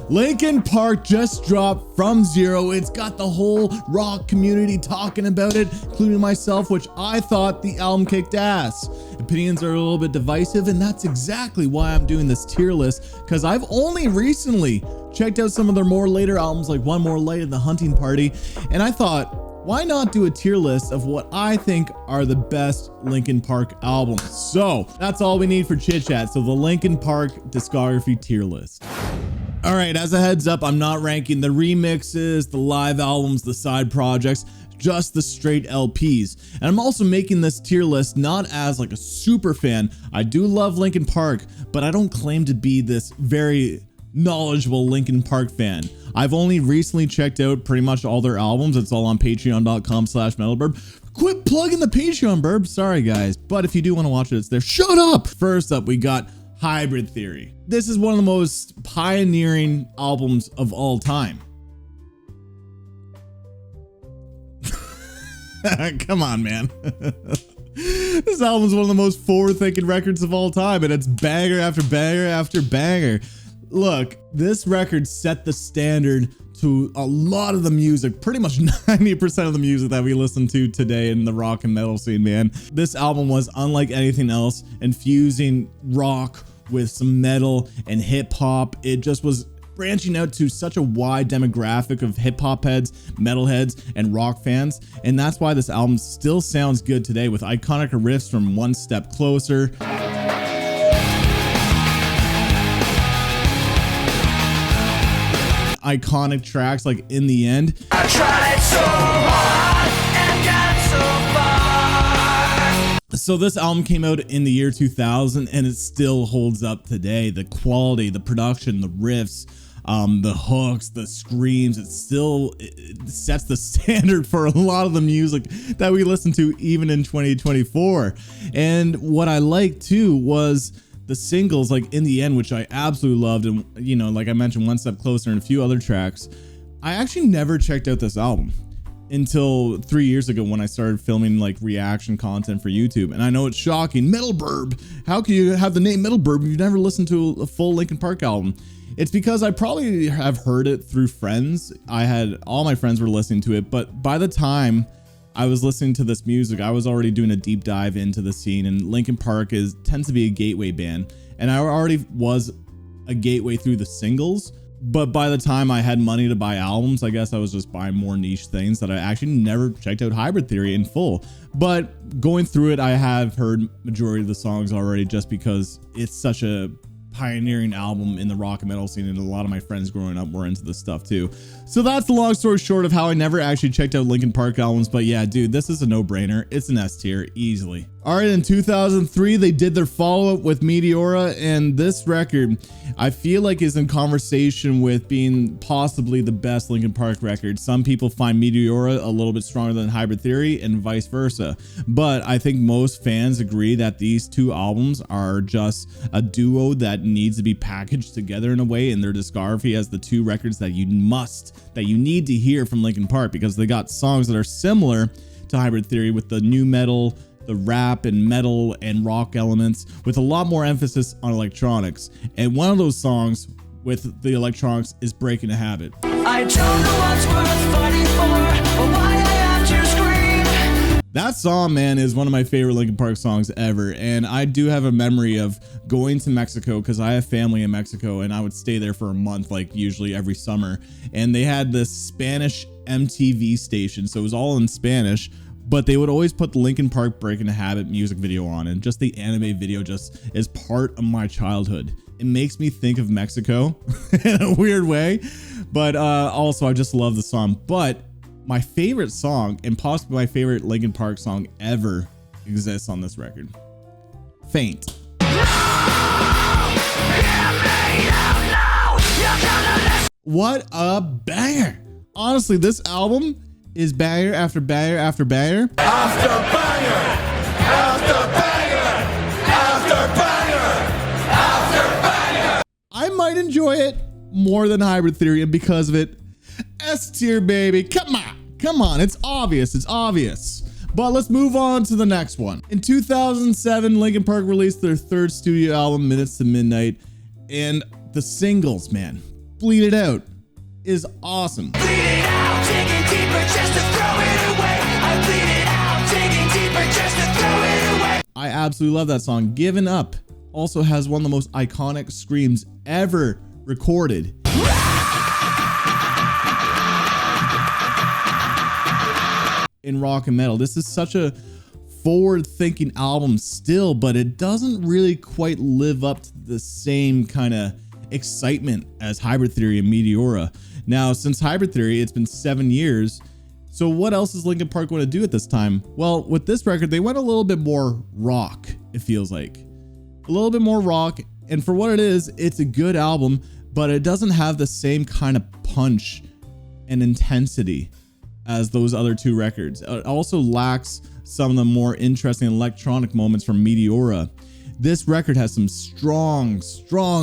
Linkin Park just dropped From Zero. It's got the whole rock community talking about it, including myself, which I thought the album kicked ass. Opinions are a little bit divisive, and that's exactly why I'm doing this tier list, because I've only recently checked out some of their more later albums, like One More Light and The Hunting Party, and I thought, why not do a tier list of what I think are the best Linkin Park albums? So that's all we need for chit chat. So the Linkin Park discography tier list. All right, as a heads up, I'm not ranking the remixes, the live albums, the side projects, just the straight LPs. And I'm also making this tier list not as like a super fan. I do love Linkin Park, but I don't claim to be this very knowledgeable Linkin Park fan. I've only recently checked out pretty much all their albums. It's all on patreon.com/metalbirb. Quit plugging the Patreon, Burb. Sorry guys, but if you do want to watch it, it's there. Shut up. First up, we got Hybrid Theory. This is one of the most pioneering albums of all time. Come on, man. This album is one of the most forward-thinking records of all time, and it's banger after banger after banger. Look, this record set the standard to a lot of the music, pretty much 90% of the music that we listen to today in the rock and metal scene, man. This album was unlike anything else, infusing rock with some metal and hip hop. It just was branching out to such a wide demographic of hip hop heads, metal heads, and rock fans. And that's why this album still sounds good today with iconic riffs from One Step Closer, iconic tracks like In the End. I tried so hard and got so far. So this album came out in the year 2000 and it still holds up today. The quality, the production, the riffs, the hooks, the screams, it sets the standard for a lot of the music that we listen to even in 2024. And what I liked too was the singles, like In the End, which I absolutely loved, and you know, like I mentioned, One Step Closer and a few other tracks. I actually never checked out this album until 3 years ago when I started filming like reaction content for YouTube. And I know it's shocking, METALBIRB, how can you have the name METALBIRB if you've never listened to a full Linkin Park album? It's because I probably have heard it through friends. All my friends were listening to it, but by the time I was listening to this music, I was already doing a deep dive into the scene, and Linkin Park tends to be a gateway band, and I already was a gateway through the singles. But by the time I had money to buy albums, I guess I was just buying more niche things that I actually never checked out Hybrid Theory in full. But going through it, I have heard majority of the songs already just because it's such a pioneering album in the rock and metal scene, and a lot of my friends growing up were into this stuff too. So that's the long story short of how I never actually checked out Linkin Park albums. But yeah, dude, this is a no-brainer. It's an S tier easily. All right, in 2003 they did their follow-up with Meteora, and this record I feel like is in conversation with being possibly the best Linkin Park record. Some people find Meteora a little bit stronger than Hybrid Theory and vice versa, but I think most fans agree that these two albums are just a duo that needs to be packaged together in a way in their discography as the two records that you need to hear from Linkin Park, because they got songs that are similar to Hybrid Theory with the new metal, the rap and metal and rock elements, with a lot more emphasis on electronics. And one of those songs with the electronics is Breaking a Habit. I don't know what's worth fighting for, or why I have to scream. That song, man, is one of my favorite Linkin Park songs ever. And I do have a memory of going to Mexico, because I have family in Mexico, and I would stay there for a month, like usually every summer. And they had this Spanish MTV station, so it was all in Spanish, but they would always put the Linkin Park Breaking a Habit music video on, and just the anime video just is part of my childhood. It makes me think of Mexico in a weird way, but also I just love the song. But my favorite song, and possibly my favorite Linkin Park song ever, exists on this record. Faint. What a banger. Honestly, this album is banger after banger after banger. After banger! After banger! After banger! After banger! I might enjoy it more than Hybrid Theory, and because of it, S tier, baby. Come on, it's obvious. But let's move on to the next one. In 2007, Linkin Park released their third studio album, Minutes to Midnight, and the singles, man, Bleed It Out is awesome. Bleed it out, digging deeper just to throw it away. I bleed it out, digging deeper just to throw it away. I absolutely love that song. Given Up also has one of the most iconic screams ever recorded. In rock and metal. This is such a forward-thinking album still, but it doesn't really quite live up to the same kind of excitement as Hybrid Theory and Meteora. Now, since Hybrid Theory, it's been 7 years. So what else is Linkin Park going to do at this time? Well, with this record, they went a little bit more rock, it feels like. A little bit more rock, and for what it is, it's a good album, but it doesn't have the same kind of punch and intensity as those other two records. It also lacks some of the more interesting electronic moments from Meteora. This record has some strong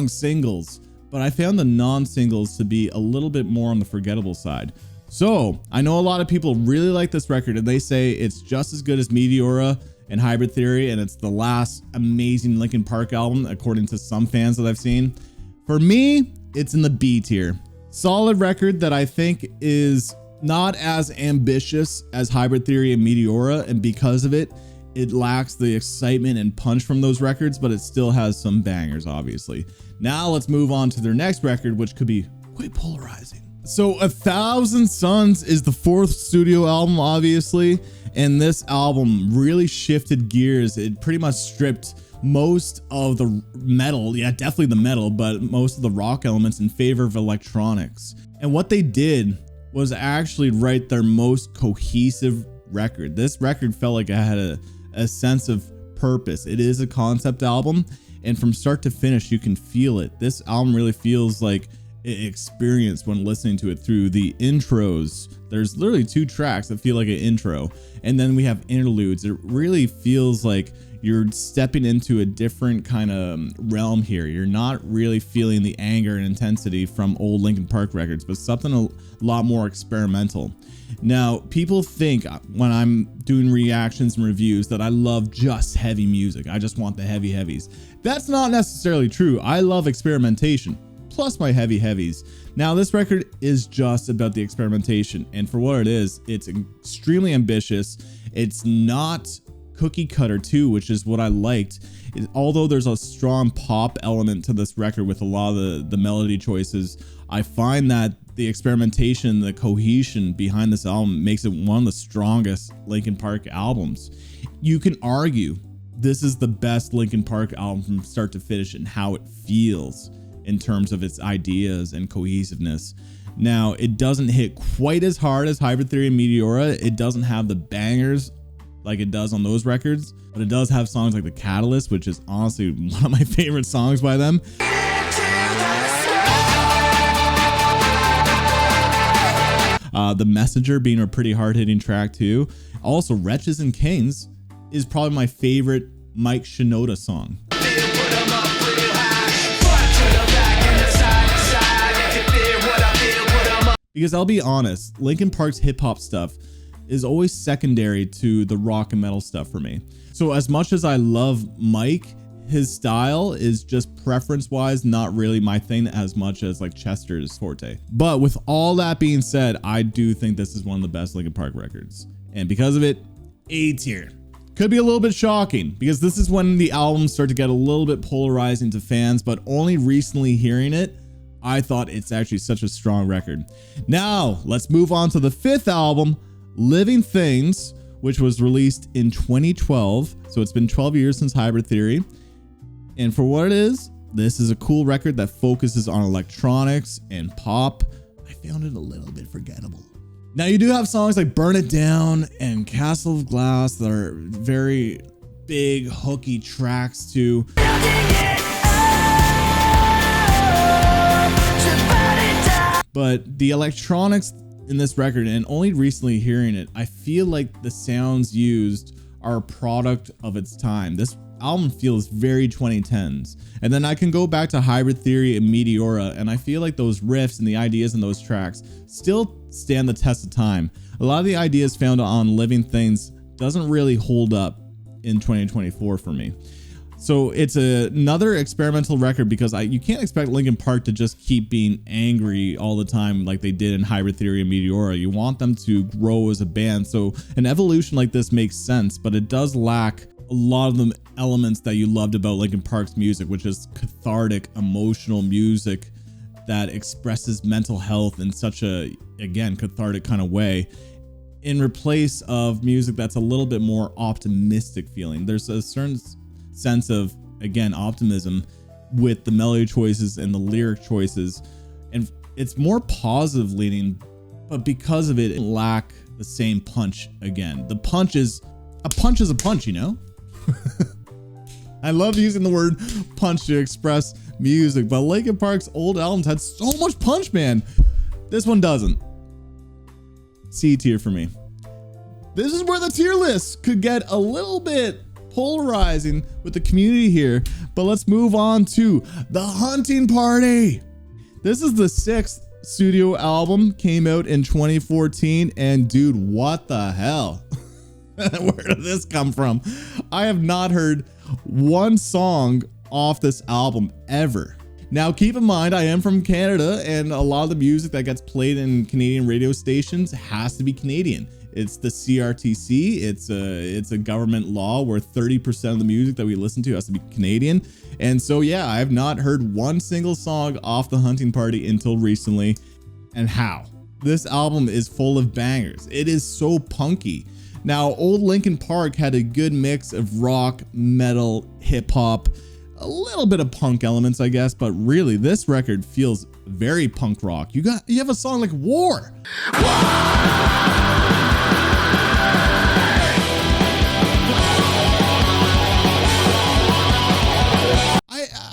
singles, but I found the non-singles to be a little bit more on the forgettable side. So I know a lot of people really like this record and they say it's just as good as Meteora and Hybrid Theory, and it's the last amazing Linkin Park album according to some fans that I've seen. For me, it's in the B tier. Solid record that I think is not as ambitious as Hybrid Theory and Meteora, and because of it, it lacks the excitement and punch from those records, but it still has some bangers, obviously. Now let's move on to their next record, which could be quite polarizing. So 1,000 Suns is the fourth studio album, obviously, and this album really shifted gears. It pretty much stripped most of the metal, yeah, definitely the metal, but most of the rock elements in favor of electronics. And what they did was actually write their most cohesive record. This record felt like it had a sense of purpose. It is a concept album, and from start to finish, you can feel it. This album really feels like an experience when listening to it through the intros. There's literally 2 tracks that feel like an intro, and then we have interludes. It really feels like you're stepping into a different kind of realm here. You're not really feeling the anger and intensity from old Linkin Park records, but something a lot more experimental. Now, people think when I'm doing reactions and reviews that I love just heavy music. I just want the heavy heavies. That's not necessarily true. I love experimentation, plus my heavy heavies. Now, this record is just about the experimentation, and for what it is, it's extremely ambitious. It's not cookie cutter too, which is what I liked. Although there's a strong pop element to this record with a lot of the melody choices, I find that the experimentation, the cohesion behind this album makes it one of the strongest Linkin Park albums. You can argue this is the best Linkin Park album from start to finish and how it feels in terms of its ideas and cohesiveness. Now, it doesn't hit quite as hard as Hybrid Theory and Meteora. It doesn't have the bangers like it does on those records, but it does have songs like The Catalyst, which is honestly one of my favorite songs by them. The Messenger being a pretty hard-hitting track too. Also, Wretches and Kings is probably my favorite Mike Shinoda song. Because I'll be honest, Linkin Park's hip-hop stuff is always secondary to the rock and metal stuff for me. So as much as I love Mike, his style is just preference-wise not really my thing as much as like Chester's forte. But with all that being said, I do think this is one of the best Linkin Park records. And because of it, A tier. Could be a little bit shocking because this is when the albums start to get a little bit polarizing to fans, but only recently hearing it, I thought it's actually such a strong record. Now, let's move on to the 5th album, Living Things, which was released in 2012. So it's been 12 years since Hybrid Theory. And for what it is, this is a cool record that focuses on electronics and pop. I found it a little bit forgettable. Now, you do have songs like Burn It Down and Castle of Glass that are very big, hooky tracks too. But the electronics in this record, and only recently hearing it, I feel like the sounds used are a product of its time. This album feels very 2010s. And then I can go back to Hybrid Theory and Meteora, and I feel like those riffs and the ideas in those tracks still stand the test of time. A lot of the ideas found on Living Things doesn't really hold up in 2024 for me. So it's another experimental record because you can't expect Linkin Park to just keep being angry all the time like they did in Hybrid Theory and Meteora. You want them to grow as a band. So an evolution like this makes sense, but it does lack a lot of the elements that you loved about Linkin Park's music, which is cathartic, emotional music that expresses mental health in such a, again, cathartic kind of way, in replace of music that's a little bit more optimistic feeling. There's a certain sense of, again, optimism with the melody choices and the lyric choices, and it's more positive leaning, but because of it lack the same punch. Again, the punch is a punch, you know. I love using the word punch to express music, but Linkin Park's old albums had so much punch, man. This one doesn't. C tier for me. This is where the tier list could get a little bit polarizing with the community here, but let's move on to The Hunting Party. This is the 6th studio album, came out in 2014, and dude, what the hell? Where did this come from? I have not heard one song off this album ever. Now keep in mind, I am from Canada, and a lot of the music that gets played in Canadian radio stations has to be Canadian. It's the CRTC. It's a government law where 30% of the music that we listen to has to be Canadian. And so yeah, I have not heard one single song off The Hunting Party until recently. And how? This album is full of bangers. It is so punky. Now, old Linkin Park had a good mix of rock, metal, hip hop, a little bit of punk elements, I guess, but really this record feels very punk rock. You have a song like War.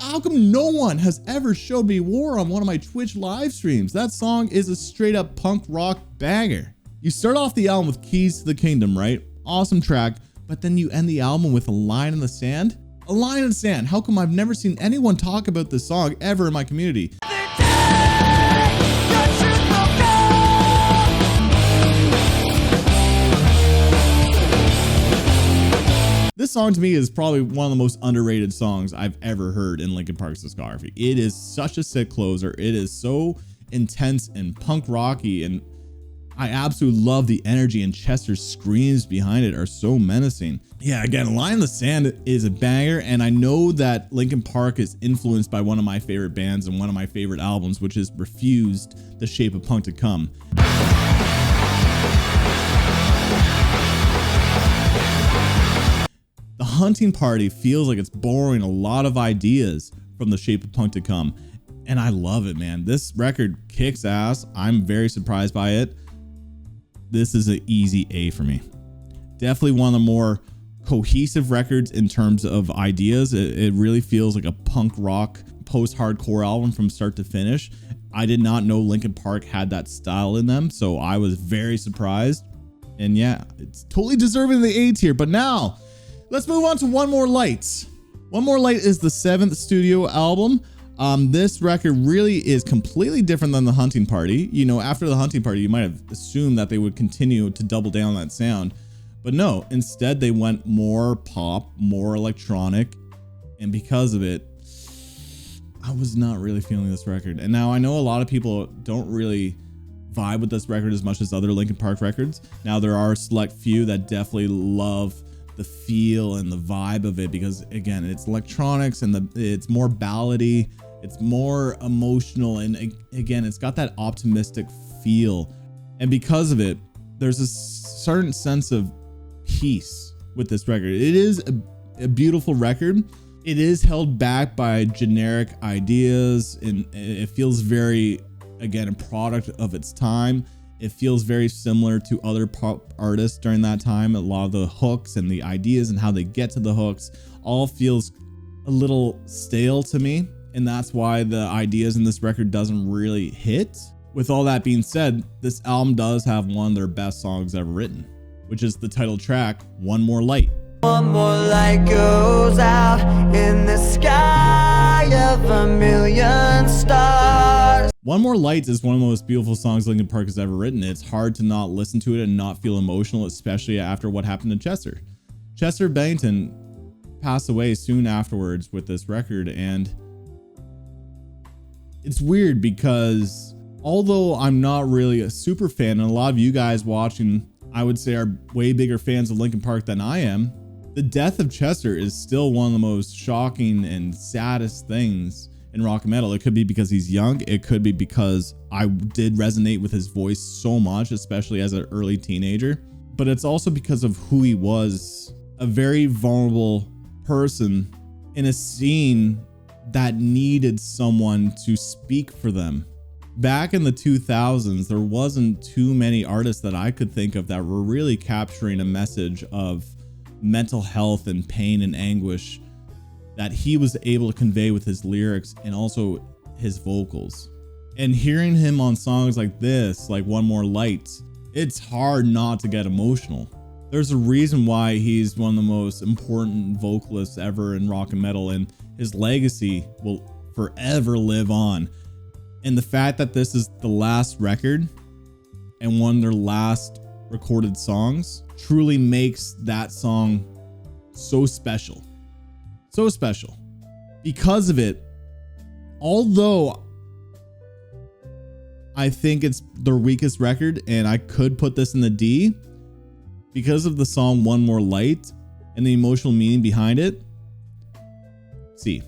How come no one has ever showed me War on one of my Twitch live streams? That song is a straight up punk rock banger. You start off the album with Keys to the Kingdom, right? Awesome track, but then you end the album with A Line in the Sand? A Line in the Sand. How come I've never seen anyone talk about this song ever in my community? This song to me is probably one of the most underrated songs I've ever heard in Linkin Park's discography. It is such a sick closer. It is so intense and punk rocky, and I absolutely love the energy, and Chester's screams behind it are so menacing. Yeah, again, Line in the Sand is a banger, and I know that Linkin Park is influenced by one of my favorite bands and one of my favorite albums, which is Refused, The Shape of Punk to Come. The Hunting Party feels like it's borrowing a lot of ideas from The Shape of Punk to Come, and I love it, man. This record kicks ass. I'm very surprised by it. This is an easy A for me. Definitely one of the more cohesive records in terms of ideas. It really feels like a punk rock post-hardcore album from start to finish. I did not know Linkin Park had that style in them, so I was very surprised. And yeah, it's totally deserving the A tier. But now, let's move on to One More Light. One More Light is the 7th studio album. This record really is completely different than The Hunting Party. You know, after The Hunting Party, you might have assumed that they would continue to double down that sound, but no, instead they went more pop, more electronic, and because of it, I was not really feeling this record. And now I know a lot of people don't really vibe with this record as much as other Linkin Park records. Now there are a select few that definitely love the feel and the vibe of it because, again, it's electronics and it's more ballady. It's more emotional, and again, it's got that optimistic feel. And because of it, there's a certain sense of peace with this record. It is a beautiful record. It is held back by generic ideas, and it feels very, again, a product of its time. It feels very similar to other pop artists during that time. A lot of the hooks and the ideas and how they get to the hooks all feels a little stale to me. And that's why the ideas in this record doesn't really hit. With all that being said, this album does have one of their best songs ever written, which is the title track, One More Light. One more light goes out in the sky of a million stars. One More Light is one of the most beautiful songs Linkin Park has ever written. It's hard to not listen to it and not feel emotional, especially after what happened to Chester. Chester Bennington passed away soon afterwards with this record. And it's weird because although I'm not really a super fan, and a lot of you guys watching, I would say, are way bigger fans of Linkin Park than I am, the death of Chester is still one of the most shocking and saddest things in rock and metal. It could be because he's young. It could be because I did resonate with his voice so much, especially as an early teenager. But it's also because of who he was, a very vulnerable person in a scene that needed someone to speak for them. Back in the 2000s, there wasn't too many artists that I could think of that were really capturing a message of mental health and pain and anguish that he was able to convey with his lyrics and also his vocals. And hearing him on songs like this, like One More Light, it's hard not to get emotional. There's a reason why he's one of the most important vocalists ever in rock and metal, and his legacy will forever live on. And the fact that this is the last record and one of their last recorded songs truly makes that song so special. So special. Because of it, although I think it's their weakest record and I could put this in the D, because of the song One More Light and the emotional meaning behind it, C.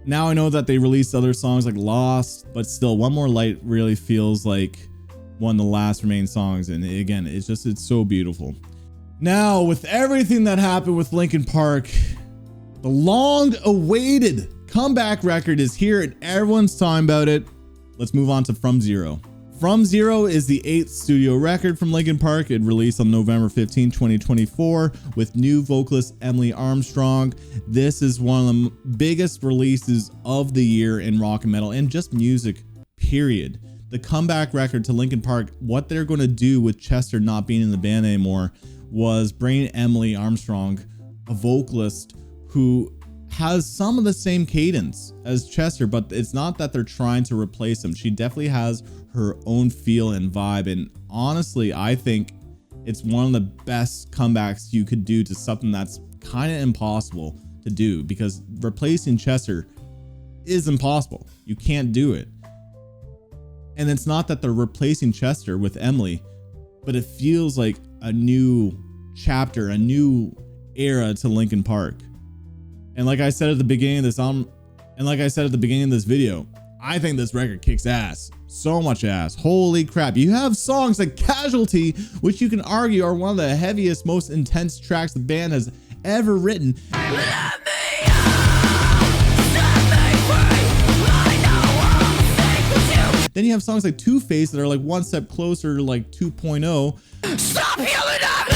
Now I know that they released other songs like Lost, but still One More Light really feels like one of the last remaining songs. And again, it's so beautiful. Now, with everything that happened with Linkin Park, the long awaited comeback record is here and everyone's talking about it. Let's move on to From Zero. From Zero is the 8th studio record from Linkin Park. It released on November 15, 2024 with new vocalist Emily Armstrong. This is one of the biggest releases of the year in rock and metal and just music, period. The comeback record to Linkin Park, what they're going to do with Chester not being in the band anymore, was bringing Emily Armstrong, a vocalist who has some of the same cadence as Chester, but it's not that they're trying to replace him. She definitely has her own feel and vibe, and honestly, I think it's one of the best comebacks you could do to something that's kind of impossible to do, because replacing Chester is impossible. You can't do it. And it's not that they're replacing Chester with Emily, but it feels like a new chapter, a new era to Linkin Park. And like I said at the beginning of this video, I think this record kicks ass. So much ass. Holy crap. You have songs like Casualty, which you can argue are one of the heaviest, most intense tracks the band has ever written. Then you have songs like Two-Face that are like one step closer to like 2.0. Stop yelling at me!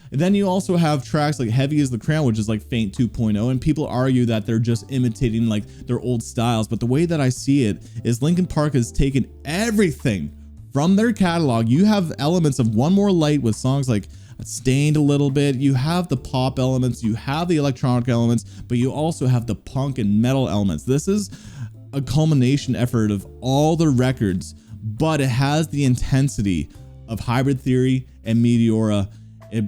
And then you also have tracks like Heavy as the Crown, which is like Faint 2.0, and people argue that they're just imitating like their old styles. But the way that I see it is Linkin Park has taken everything from their catalog. You have elements of One More Light with songs like Stained a little bit. You have the pop elements, you have the electronic elements, but you also have the punk and metal elements. This is a culmination effort of all the records, but it has the intensity of Hybrid Theory and Meteora. It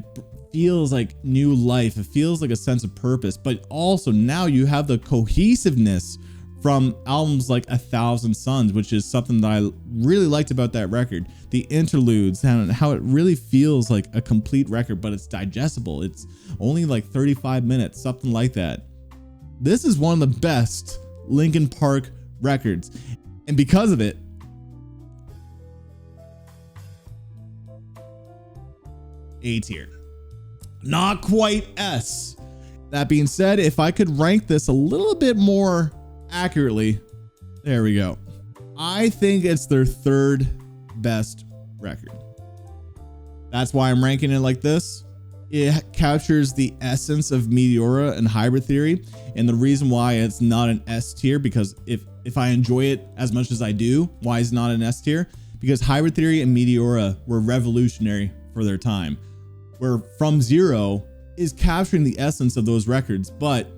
feels like new life. It feels like a sense of purpose, but also now you have the cohesiveness from albums like 1,000 Suns, which is something that I really liked about that record. The interludes and how it really feels like a complete record, but it's digestible. It's only like 35 minutes, something like that. This is one of the best Linkin Park records. And because of it, A tier. Not quite S. That being said, if I could rank this a little bit more accurately, there we go. I think it's their third best record. That's why I'm ranking it like this. It captures the essence of Meteora and Hybrid Theory, and the reason why it's not an S tier, because if I enjoy it as much as I do, why is it not an S tier? Because Hybrid Theory and Meteora were revolutionary for their time, where From Zero is capturing the essence of those records, but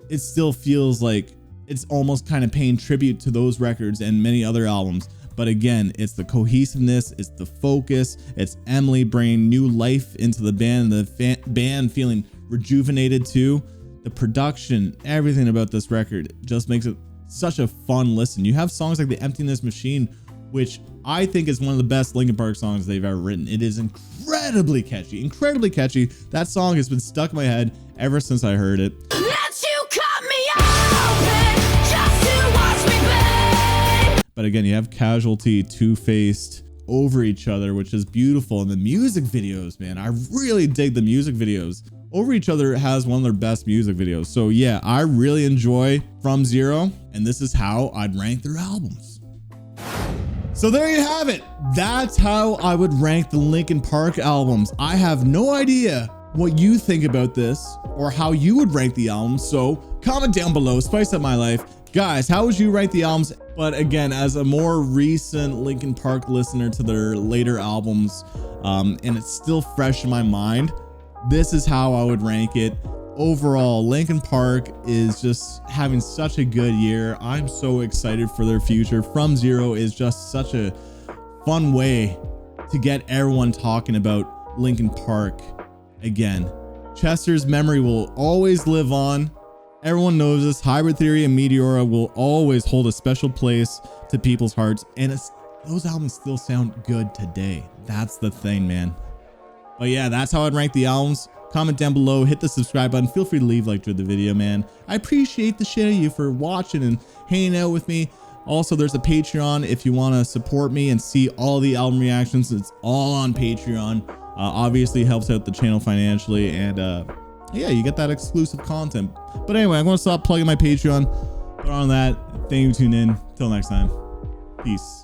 it still feels like it's almost kind of paying tribute to those records and many other albums, But again, it's the cohesiveness, it's the focus, it's Emily bringing new life into the band, the band feeling rejuvenated too. The production, everything about this record just makes it such a fun listen. You have songs like The Emptiness Machine, which I think is one of the best Linkin Park songs they've ever written. It is incredibly catchy, incredibly catchy. That song has been stuck in my head ever since I heard it. But again, you have Casualty, Two-Faced over each other, which is beautiful. And the music videos, man, I really dig the music videos. Over Each Other has one of their best music videos. So yeah, I really enjoy From Zero, and this is how I'd rank their albums. So there you have it. That's how I would rank the Linkin Park albums. I have no idea what you think about this or how you would rank the albums. So comment down below, spice up my life. Guys, how would you rank the albums? But again, as a more recent Linkin Park listener to their later albums, and it's still fresh in my mind, this is how I would rank it. Overall, Linkin Park is just having such a good year. I'm so excited for their future. From Zero is just such a fun way to get everyone talking about Linkin Park again. Chester's memory will always live on. Everyone knows this. Hybrid Theory and Meteora will always hold a special place to people's hearts, and those albums still sound good today. That's the thing, man. But yeah, that's how I'd rank the albums. Comment down below, hit the subscribe button. Feel free to leave like through the video, man. I appreciate the shit of you for watching and hanging out with me. Also, there's a Patreon if you want to support me and see all the album reactions. It's all on Patreon. Obviously helps out the channel financially, and yeah, you get that exclusive content. But anyway, I'm going to stop plugging my Patreon. But on that, thank you for tuning in. Till next time, peace.